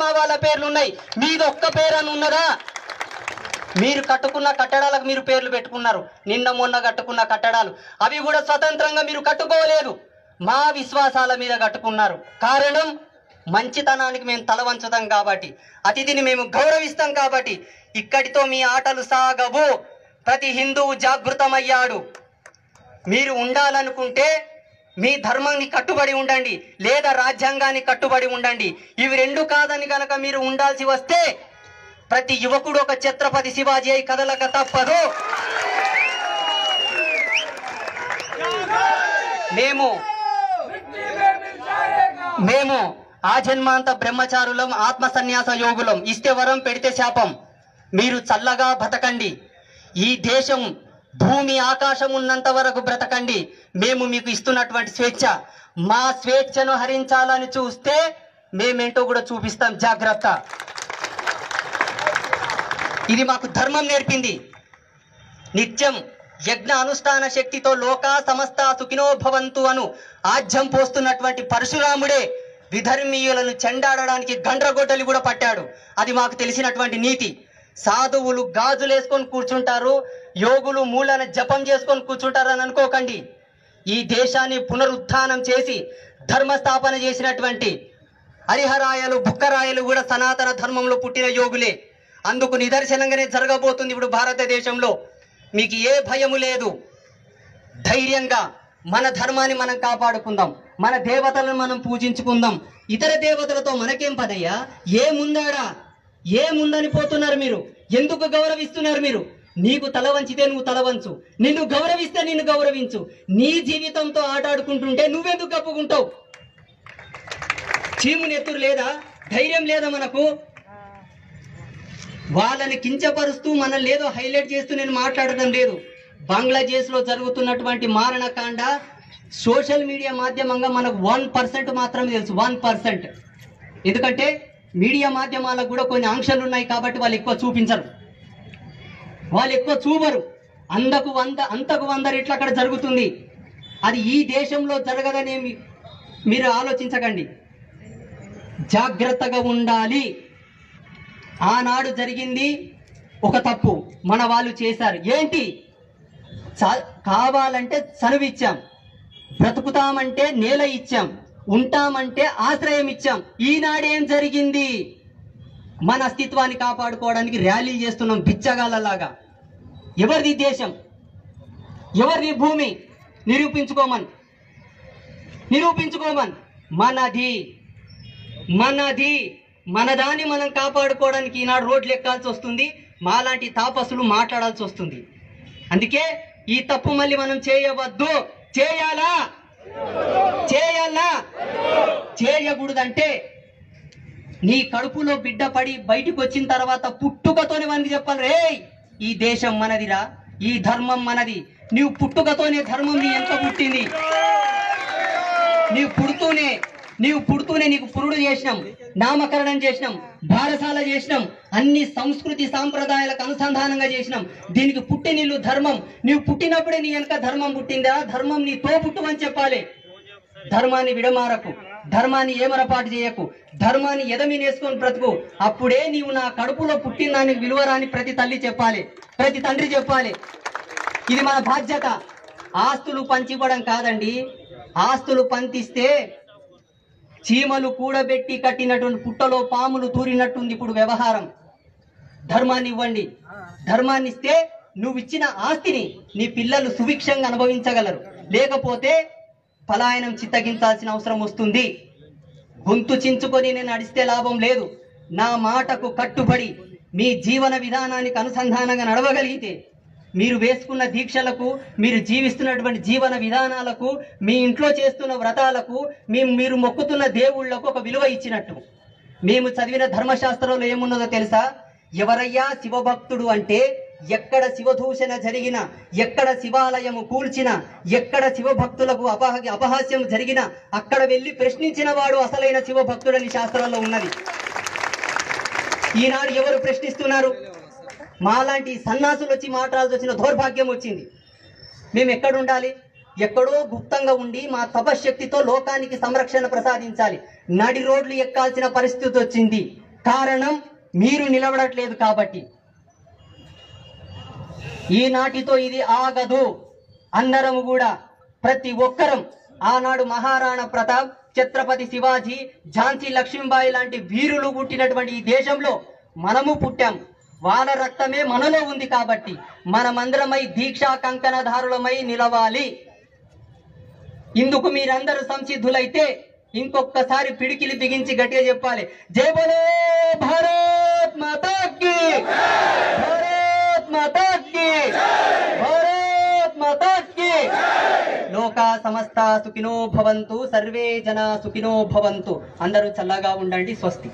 మా వాళ్ళ పేర్లు ఉన్నాయి, మీది ఒక్క పేరు అని ఉన్నదా? మీరు కట్టుకున్న కట్టడాలకు మీరు పేర్లు పెట్టుకున్నారు. నిన్న మొన్న కట్టుకున్న కట్టడాలు అవి కూడా స్వతంత్రంగా మీరు కట్టుకోలేదు, మా విశ్వాసాల మీద కట్టుకున్నారు. కారణం మంచితనానికి మేము తల వంచుతాం కాబట్టి, అతిథిని మేము గౌరవిస్తాం కాబట్టి. ఇక్కడితో మీ ఆటలు సాగవు. ప్రతి హిందువు జాగృతమయ్యాడు. మీరు ఉండాలనుకుంటే మీ ధర్మాన్ని కట్టుబడి ఉండండి, లేదా రాజ్యాంగాన్ని కట్టుబడి ఉండండి. ఇవి రెండు కాదని కనుక మీరు ఉండాల్సి వస్తే ప్రతి యువకుడు ఒక ఛత్రపతి శివాజీ అయి కదలక తప్పదు. మేము ఆజన్మాంత బ్రహ్మచారులం, ఆత్మ సన్యాస యోగులం. ఇస్తే వరం, పెడితే శాపం. మీరు చల్లగా బతకండి. ఈ దేశం భూమి ఆకాశం ఉన్నంత వరకు బ్రతకండి. మేము మీకు ఇస్తున్నటువంటి స్వేచ్ఛ. మా స్వేచ్ఛను హరించాలని చూస్తే మేమేంటో కూడా చూపిస్తాం. జాగ్రత్త. ఇది మాకు ధర్మం నేర్పింది. నిత్యం యజ్ఞ అనుష్ఠాన శక్తితో లోకా సమస్త సుఖినో భవంతు అను ఆజ్యం పోస్తున్నటువంటి పరశురాముడే విధర్మీయులను చెండాడడానికి గండ్రగొడ్డలి కూడా పట్టాడు. అది మాకు తెలిసినటువంటి నీతి. సాధువులు గాజులేసుకొని కూర్చుంటారు, యోగులు మూలన జపం చేసుకొని కూర్చుంటారని అనుకోకండి. ఈ దేశాన్ని పునరుత్థానం చేసి ధర్మస్థాపన చేసినటువంటి హరిహరాయలు, బుక్కరాయలు కూడా సనాతన ధర్మంలో పుట్టిన యోగులే. అందుకు నిదర్శనంగానే జరగబోతుంది ఇప్పుడు భారతదేశంలో. మీకు ఏ భయము లేదు. ధైర్యంగా మన ధర్మాన్ని మనం కాపాడుకుందాం, మన దేవతలను మనం పూజించుకుందాం. ఇతర దేవతలతో మనకేం పదయ్యా? ఏముందాడా? ఏముందని పోతున్నారు మీరు? ఎందుకు గౌరవిస్తున్నారు మీరు? నీకు తల వంచితే నువ్వు తల వంచు, నిన్ను గౌరవిస్తే నిన్ను గౌరవించు. నీ జీవితంతో ఆటాడుకుంటుంటే నువ్వెందుకు కప్పుకుంటావు? చీము నెత్తురు లేదా? ధైర్యం లేదా మనకు? వాళ్ళని కించపరుస్తూ మనల్ని ఏదో హైలైట్ చేస్తూ నేను మాట్లాడడం లేదు. బంగ్లాదేశ్లో జరుగుతున్నటువంటి మారణకాండ సోషల్ మీడియా మాధ్యమంగా మనకు 1% మాత్రమే తెలుసు. 1%. ఎందుకంటే మీడియా మాధ్యమాలకు కూడా కొన్ని ఆంక్షలు ఉన్నాయి కాబట్టి వాళ్ళు ఎక్కువ చూపించరు, వాళ్ళు ఎక్కువ చూపరు. అంతకు 100 రెట్లు అక్కడ జరుగుతుంది. అది ఈ దేశంలో జరగదని మీరు ఆలోచించకండి. జాగ్రత్తగా ఉండాలి. ఆనాడు జరిగింది ఒక తప్పు మన వాళ్ళు చేశారు. ఏంటి? కావాలంటే చనువిచ్చాం, బ్రతుకుతామంటే నేల ఇచ్చాం, ఉంటామంటే ఆశ్రయం ఇచ్చాం. ఈనాడేం జరిగింది? మన అస్తిత్వాన్ని కాపాడుకోవడానికి ర్యాలీ చేస్తున్నాం బిచ్చగాళ్ళలాగా. ఎవరిది దేశం? ఎవరిది భూమి? నిరూపించుకోమని. మనది. మనదాన్ని మనం కాపాడుకోవడానికి ఈనాడు రోడ్లు ఎక్కాల్సి వస్తుంది. మాలాంటి తాపసులు మాట్లాడాల్సి వస్తుంది. అందుకే ఈ తప్పు మళ్ళీ మనం చేయవద్దు. చేయాలా? చేయకూడదంటే నీ కడుపులో బిడ్డ పడి బయటికి వచ్చిన తర్వాత పుట్టుకతోనే మనకి చెప్పాలి, రే ఈ దేశం మనదిరా, ఈ ధర్మం మనది. నీవు పుట్టుకతోనే ధర్మం నీ ఎంత పుట్టింది. నీవు పుడుతూనే నీకు పురుడు చేసినాం, నామకరణం చేసినాం, బారసాల చేసినాం, అన్ని సంస్కృతి సాంప్రదాయాలకు అనుసంధానంగా చేసినాం. దీనికి పుట్టినిల్లు ధర్మం. నీవు పుట్టినప్పుడే నీ వెనక ధర్మం పుట్టిందా? ధర్మం నీ తోపుట్టు అని చెప్పాలి. ధర్మాన్ని విడమారకు, ధర్మాన్ని ఏమరపాటు చేయకు, ధర్మాన్ని ఎదమినేసుకొని బ్రతుకు. అప్పుడే నీవు నా కడుపులో పుట్టిన దానికి విలువరాని ప్రతి తల్లి చెప్పాలి, ప్రతి తండ్రి చెప్పాలి. ఇది మన బాధ్యత. ఆస్తులు పంచివ్వడం కాదండి. ఆస్తులు పంచిస్తే చీమలు కూడబెట్టి కట్టినటువంటి పుట్టలో పాములు తూరినట్టుంది ఇప్పుడు వ్యవహారం. ధర్మాన్ని ఇవ్వండి. ధర్మాన్ని ఇస్తే నువ్వు ఇచ్చిన ఆస్తిని నీ పిల్లలు సుభిక్షంగా అనుభవించగలరు. లేకపోతే పలాయనం చిత్తగించాల్సిన అవసరం వస్తుంది. గొంతు చించుకొని నేను నడిస్తే లాభం లేదు. నా మాటకు కట్టుబడి మీ జీవన విధానానికి అనుసంధానంగా నడవగలిగితే, మీరు వేసుకున్న దీక్షలకు, మీరు జీవిస్తున్నటువంటి జీవన విధానాలకు, మీ ఇంట్లో చేస్తున్న వ్రతాలకు, మీరు మొక్కుతున్న దేవుళ్లకు ఒక విలువ ఇచ్చినట్టు. మేము చదివిన ధర్మశాస్త్రంలో ఏమున్నదో తెలుసా? ఎవరయ్యా శివభక్తుడు అంటే ఎక్కడ శివదూషణ జరిగినా, ఎక్కడ శివాలయము కూల్చినా, ఎక్కడ శివభక్తులకు అపహాస్యం జరిగినా అక్కడ వెళ్ళి ప్రశ్నించిన వాడు అసలైన శివభక్తుడని శాస్త్రంలో ఉన్నది. ఈనాడు ఎవరు ప్రశ్నిస్తున్నారు? మాలాంటి సన్నాసులు వచ్చి మాట్లాడాల్సి వచ్చిన దౌర్భాగ్యం వచ్చింది. మేము ఎక్కడుండాలి? ఎక్కడో గుప్తంగా ఉండి మా తపశ్శక్తితో లోకానికి సంరక్షణ ప్రసాదించాలి. నడి రోడ్లు ఎక్కాల్సిన పరిస్థితి వచ్చింది. కారణం మీరు నిలబడట్లేదు కాబట్టి. ఈనాటితో ఇది ఆగదు. అందరము కూడా ప్రతి ఒక్కరం ఆనాడు మహారాణా ప్రతాప్, ఛత్రపతి శివాజీ, ఝాన్సీ లక్ష్మీబాయి లాంటి వీరులు పుట్టినటువంటి ఈ దేశంలో మనము పుట్టాం. వాళ్ళ రక్తమే మనలో ఉంది కాబట్టి మనమందరమై దీక్షా కంకణధారులమై నిలవాలి. ఇందుకు మీరందరూ సంసిద్ధులైతే ఇంకొకసారి పిడికిలి బిగించి గట్టిగా చెప్పాలి, జై బోలో భారత్ మాతా కీ, భారత్ మాతా కీ, భారత్ మాతా కీ. లోకా సమస్త సుఖినో భవంతు, సర్వే జన సుఖినో భవంతు. అందరూ చల్లగా ఉండండి. స్వస్తి.